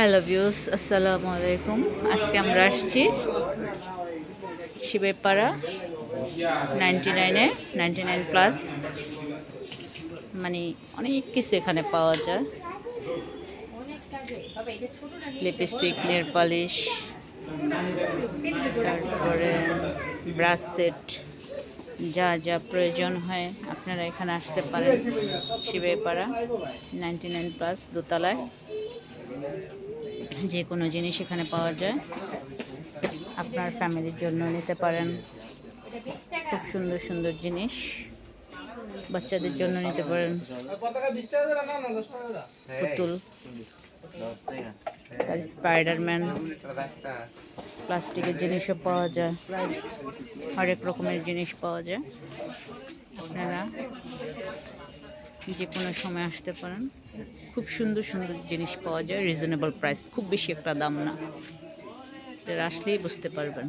Hello views, আসসালামু আলাইকুম। আজকে আমরা আসছি শিবেপাড়া 99-এ 99+ মানে অনেক কিছু এখানে পাওয়া যায়। লিপস্টিক, নেল পালিশ, তারপরে ব্রাশ সেট, যা যা প্রয়োজন হয় আপনারা এখানে আসতে পারেন। শিবেপাড়া 99+ দোতলায় যে কোনো জিনিস এখানে পাওয়া যায়। আপনার ফ্যামিলির জন্য নিতে পারেন। খুব সুন্দর সুন্দর জিনিস বাচ্চাদের জন্য নিতে পারেন। পুতুল, তার স্পাইডারম্যান, প্লাস্টিকের জিনিসও পাওয়া যায়। হরেক রকমের জিনিস পাওয়া যায়। আপনারা যে কোনো সময় আসতে পারেন। খুব সুন্দর সুন্দর জিনিস পাওয়া যায়, রিজনেবল প্রাইস, খুব বেশি একটা দাম না। আপনারা আসলেই বুঝতে পারবেন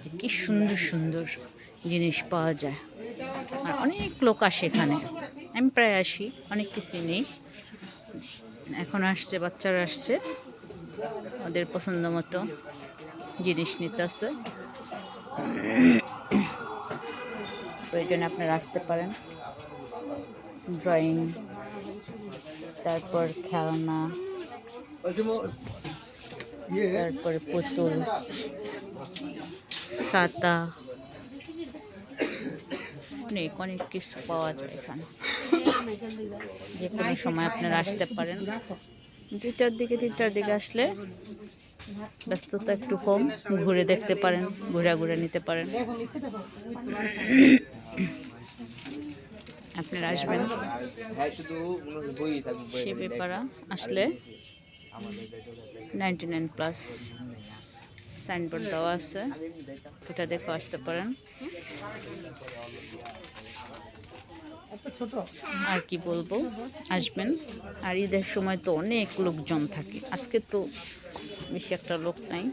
যে কি সুন্দর সুন্দর জিনিস পাওয়া যায়। আর অনেক লোক আসে এখানে, আমি প্রায় আসি, অনেক কিছু নেই। এখন আসছে, বাচ্চারা আসছে, ওদের পছন্দ মতো জিনিস নিতে আছে। প্রয়োজনে আপনারা আসতে পারেন। ড্রয়িং, তারপর খেলনা, তারপরে পুতুল, খাতা, অনেক অনেক কিছু পাওয়া যায় এখানে। যে কোনো সময় আপনারা আসতে পারেন। 2টার দিকে আসলে ব্যস্ততা একটু কম, ঘুরে দেখতে পারেন, ঘুরে নিতে পারেন। আপনারা আসবেন শিবেপাড়া, আসলে 99+ সাইনবোর্ড দেওয়া আছে, ওটা দেখে আসতে পারেন। আর কি বলবো, আসবেন। আর ঈদের সময় তো অনেক লোকজন থাকে, আজকে তো বেশি একটা লোক নাই।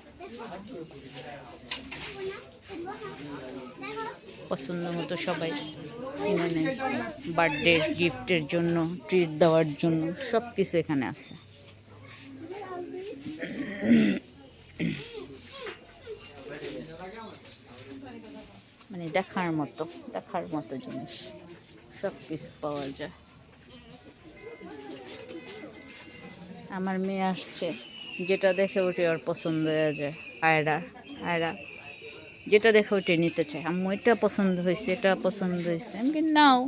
পছন্দ মতো সবাই কিনে নেয়, বার্থডে গিফটের জন্য, ট্রিট দেওয়ার জন্য, সব কিছু এখানে আছে। মানে দেখার মতো জিনিস সব কিছু পাওয়া যায়। আমার মেয়ে আসছে, যেটা দেখে ওঠে ওর পছন্দ হয়ে যায়। আয়রা যেটা দেখে ওঠে নিতে চায়, আম্মু এটা পছন্দ হয়েছে, এটা পছন্দ হয়েছে। আমি কি নাও,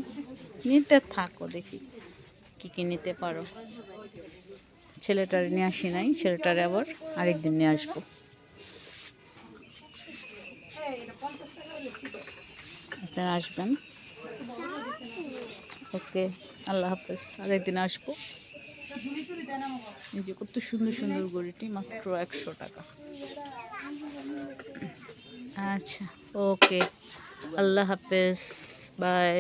নিতে থাকো, দেখি কি কি নিতে পারো। ছেলেটারে নিয়ে আসি নাই, ছেলেটারে আবার আরেকদিন নিয়ে আসবো। আপনারা আসবেন। ওকে, আল্লাহ হাফেজ। আরেকদিন আসবো। এই যে কত সুন্দর সুন্দর গড়িটি, মাত্র 100 টাকা। আচ্ছা, ওকে, আল্লাহ হাফেজ, বাই।